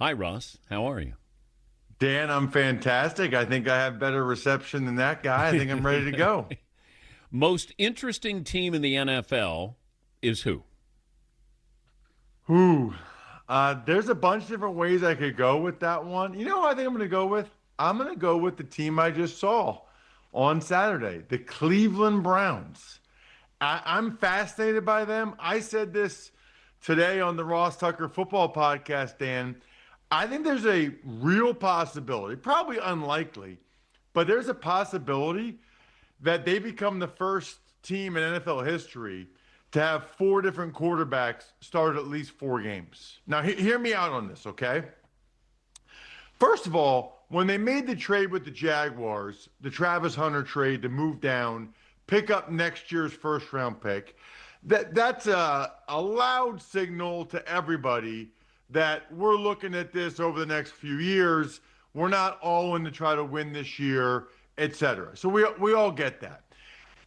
Hi, Ross. How are you? Dan, I'm fantastic. I think I have better reception than that guy. I think I'm ready to go. Most interesting team in the NFL is who? Whew. There's a bunch of different ways I could go with that one. You know what I think I'm going to go with? I'm going to go with the team I just saw on Saturday, the Cleveland Browns. I'm fascinated by them. I said this today on the Ross Tucker Football Podcast, Dan. I think there's a real possibility, probably unlikely, but there's a possibility that they become the first team in NFL history to have four different quarterbacks start at least four games. Now, hear me out on this, okay? First of all, when they made the trade with the Jaguars, the Travis Hunter trade to move down, pick up next year's first round pick, that's a loud signal to everybody that we're looking at this over the next few years. We're not all in to try to win this year, etc. So we all get that.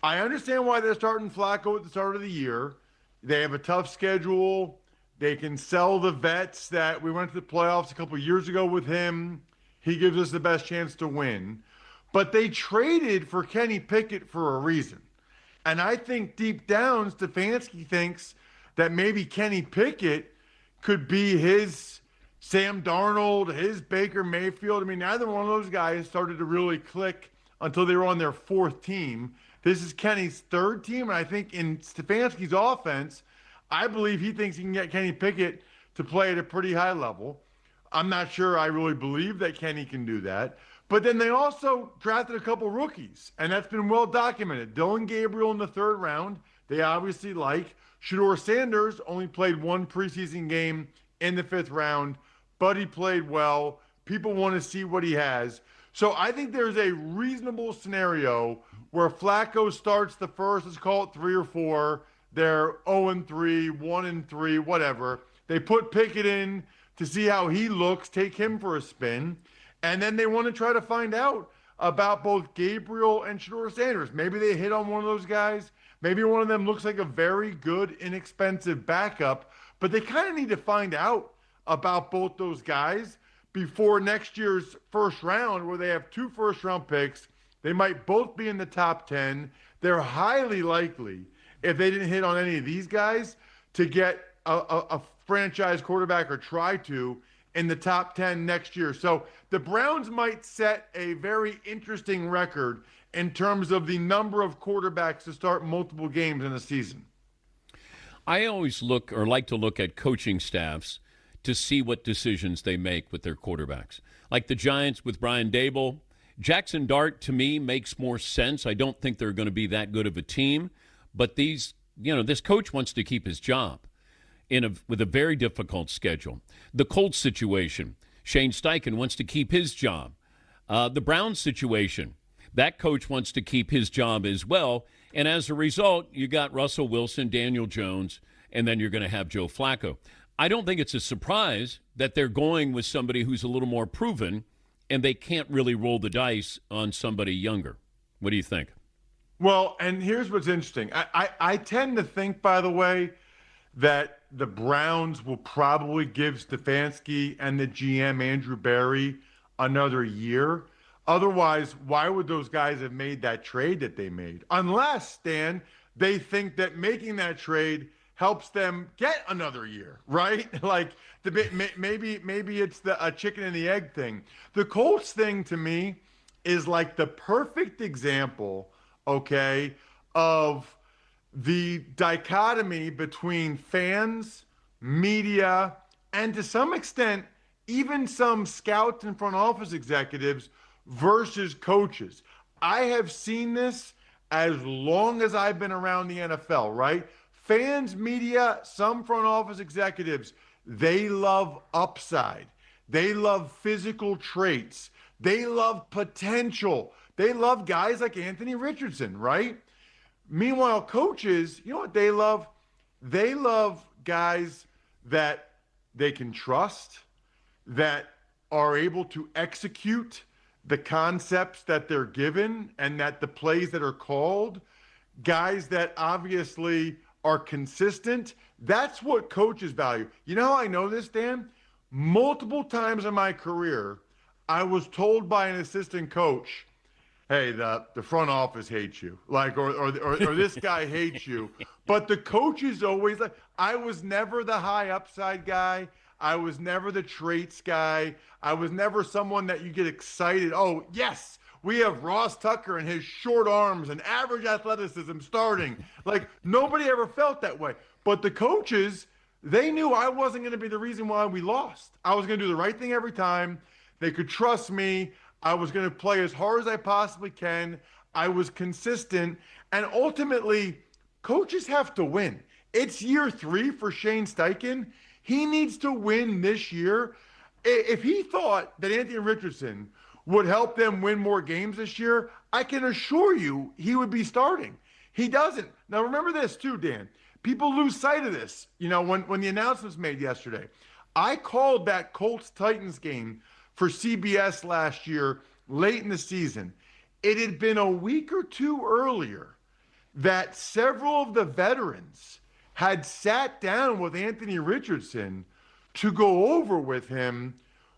I understand why they're starting Flacco at the start of the year. They have a tough schedule. They can sell the vets that we went to the playoffs a couple years ago with him. He gives us the best chance to win. But they traded for Kenny Pickett for a reason. And I think deep down, Stefanski thinks that maybe Kenny Pickett could be his Sam Darnold, his Baker Mayfield. I mean, neither one of those guys started to really click until they were on their fourth team. This is Kenny's third team, and I think in Stefanski's offense, I believe he thinks he can get Kenny Pickett to play at a pretty high level. I'm not sure I really believe that Kenny can do that. But then they also drafted a couple rookies, and that's been well documented. Dylan Gabriel in the third round, they obviously like. Shedeur Sanders only played one preseason game in the fifth round, but he played well. People want to see what he has. So I think there's a reasonable scenario where Flacco starts the first, let's call it 3 or 4. They're 0-3, 1-3, whatever. They put Pickett in to see how he looks, take him for a spin. And then they want to try to find out about both Gabriel and Shedeur Sanders. Maybe they hit on one of those guys. Maybe one of them looks like a very good, inexpensive backup. But they kind of need to find out about both those guys before next year's first round, where they have 2 first-round picks. They might both be in the top 10. They're highly likely, if they didn't hit on any of these guys, to get a franchise quarterback or try to in the top 10 next year. So the Browns might set a very interesting record in terms of the number of quarterbacks to start multiple games in a season. I always look or like to look at coaching staffs to see what decisions they make with their quarterbacks. Like the Giants with Brian Daboll. Jackson Dart, to me, makes more sense. I don't think they're going to be that good of a team. But this coach wants to keep his job with a very difficult schedule. The Colts situation, Shane Steichen wants to keep his job. The Browns situation, that coach wants to keep his job as well. And as a result, you got Russell Wilson, Daniel Jones, and then you're going to have Joe Flacco. I don't think it's a surprise that they're going with somebody who's a little more proven, and they can't really roll the dice on somebody younger. What do you think? Well, and here's what's interesting. I tend to think, by the way, that the Browns will probably give Stefanski and the GM, Andrew Berry, another year. Otherwise, why would those guys have made that trade that they made? Unless, Stan, they think that making that trade helps them get another year, right? Like maybe it's a chicken and the egg thing. The Colts thing to me is like the perfect example, okay, of the dichotomy between fans, media, and to some extent, even some scouts and front office executives versus coaches. I have seen this as long as I've been around the NFL, right? Fans, media, some front office executives, they love upside. They love physical traits. They love potential. They love guys like Anthony Richardson, right? Meanwhile, coaches, you know what they love? They love guys that they can trust, that are able to execute the concepts that they're given and that the plays that are called, guys that obviously are consistent. That's what coaches value. You know how I know this, Dan? multiple times in my career, I was told by an assistant coach, hey, the front office hates you, like, or this guy hates you. But the coach is always like, I was never the high upside guy. I was never the traits guy. I was never someone that you get excited. Oh, yes, we have Ross Tucker and his short arms and average athleticism starting. Like, nobody ever felt that way. But the coaches, they knew I wasn't going to be the reason why we lost. I was going to do the right thing every time. They could trust me. I was going to play as hard as I possibly can. I was consistent. And ultimately, coaches have to win. It's year 3 for Shane Steichen. He needs to win this year. If he thought that Anthony Richardson would help them win more games this year, I can assure you he would be starting. He doesn't. Now, remember this too, Dan. People lose sight of this. You know, when the announcement was made yesterday, I called that Colts-Titans game for CBS last year, late in the season. It had been a week or two earlier that several of the veterans had sat down with Anthony Richardson to go over with him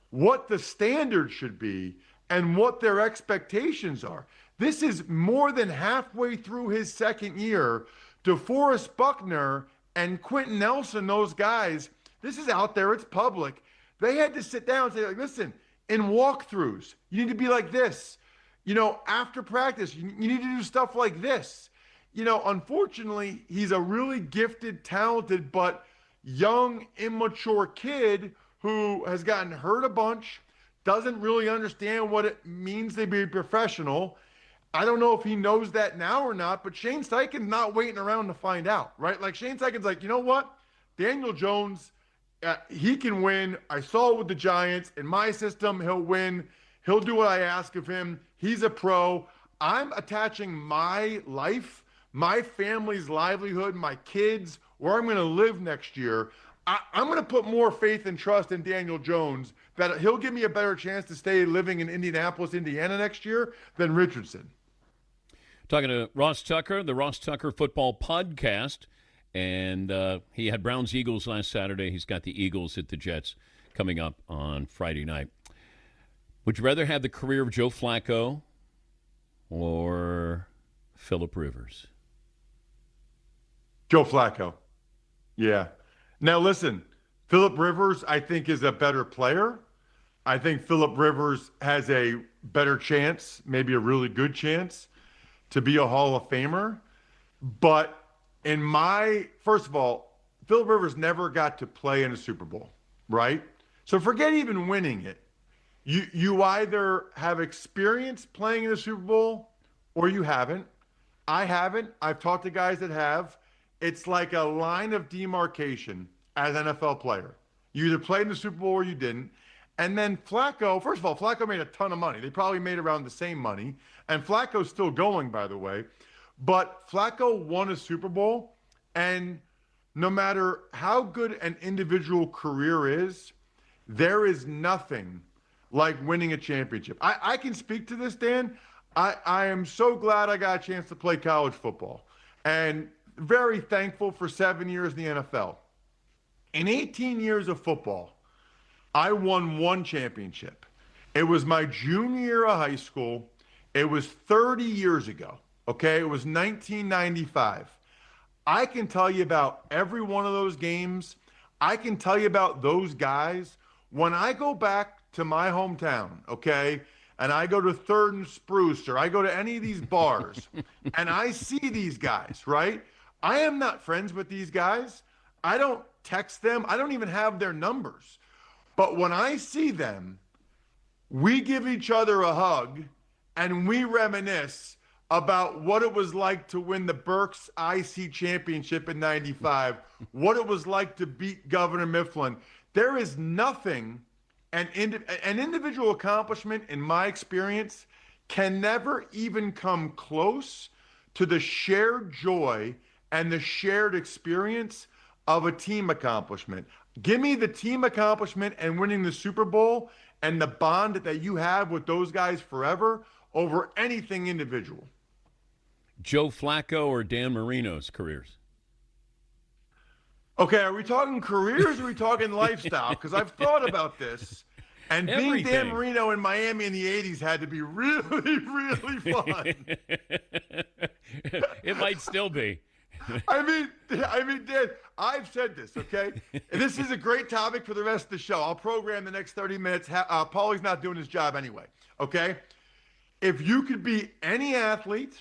what the standard should be and what their expectations are. This is more than halfway through his second year. DeForest Buckner and Quentin Nelson, those guys, this is out there, it's public. They had to sit down and say, like, listen, in walkthroughs, you need to be like this. You know, after practice, you need to do stuff like this. You know, unfortunately, he's a really gifted, talented, but young, immature kid who has gotten hurt a bunch, doesn't really understand what it means to be a professional. I don't know if he knows that now or not, but Shane Steichen's not waiting around to find out, right? Like, Shane Steichen's like, you know what? Daniel Jones, he can win. I saw it with the Giants. In my system, he'll win. He'll do what I ask of him. He's a pro. I'm attaching my life, my family's livelihood, my kids, where I'm going to live next year. I'm going to put more faith and trust in Daniel Jones that he'll give me a better chance to stay living in Indianapolis, Indiana next year than Richardson. Talking to Ross Tucker, the Ross Tucker Football Podcast. And he had Browns-Eagles last Saturday. He's got the Eagles at the Jets coming up on Friday night. Would you rather have the career of Joe Flacco or Phillip Rivers? Joe Flacco. Yeah. Now, listen, Phillip Rivers, I think, is a better player. I think Phillip Rivers has a better chance, maybe a really good chance, to be a Hall of Famer. But first of all, Phillip Rivers never got to play in a Super Bowl, right? So forget even winning it. You either have experience playing in a Super Bowl or you haven't. I haven't. I've talked to guys that have. It's like a line of demarcation as an NFL player. You either played in the Super Bowl or you didn't. And then Flacco, first of all, Flacco made a ton of money. They probably made around the same money. And Flacco's still going, by the way. But Flacco won a Super Bowl. And no matter how good an individual career is, there is nothing like winning a championship. I can speak to this, Dan. I am so glad I got a chance to play college football. And very thankful for 7 years in the NFL. In 18 years of football, I won one championship. It was my junior year of high school. It was 30 years ago, okay? It was 1995. I can tell you about every one of those games. I can tell you about those guys. When I go back to my hometown, okay, and I go to 3rd and Spruce, or I go to any of these bars, and I see these guys, right? I am not friends with these guys. I don't text them. I don't even have their numbers. But when I see them, we give each other a hug and we reminisce about what it was like to win the Berks IC championship in 95, what it was like to beat Governor Mifflin. There is nothing, an individual accomplishment, in my experience, can never even come close to the shared joy and the shared experience of a team accomplishment. Give me the team accomplishment and winning the Super Bowl and the bond that you have with those guys forever over anything individual. Joe Flacco or Dan Marino's careers? Okay, are we talking careers or are we talking lifestyle? Because I've thought about this. And being Dan Marino in Miami in the 80s had to be really, really fun. It might still be. I mean, Dan, I've said this, okay? And this is a great topic for the rest of the show. I'll program the next 30 minutes. Paulie's not doing his job anyway, okay? If you could be any athlete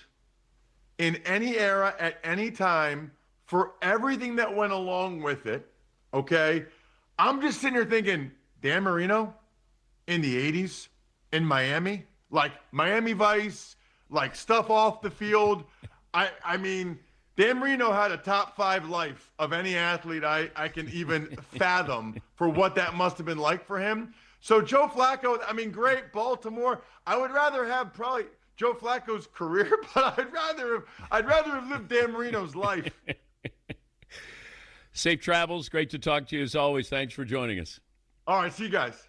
in any era at any time for everything that went along with it, okay? I'm just sitting here thinking, Dan Marino in the 80s in Miami, like Miami Vice, like stuff off the field. I mean, Dan Marino had a top 5 life of any athlete I can even fathom for what that must have been like for him. So Joe Flacco, I mean, great, Baltimore. I would rather have probably Joe Flacco's career, but I'd rather have lived Dan Marino's life. Safe travels. Great to talk to you as always. Thanks for joining us. All right, see you guys.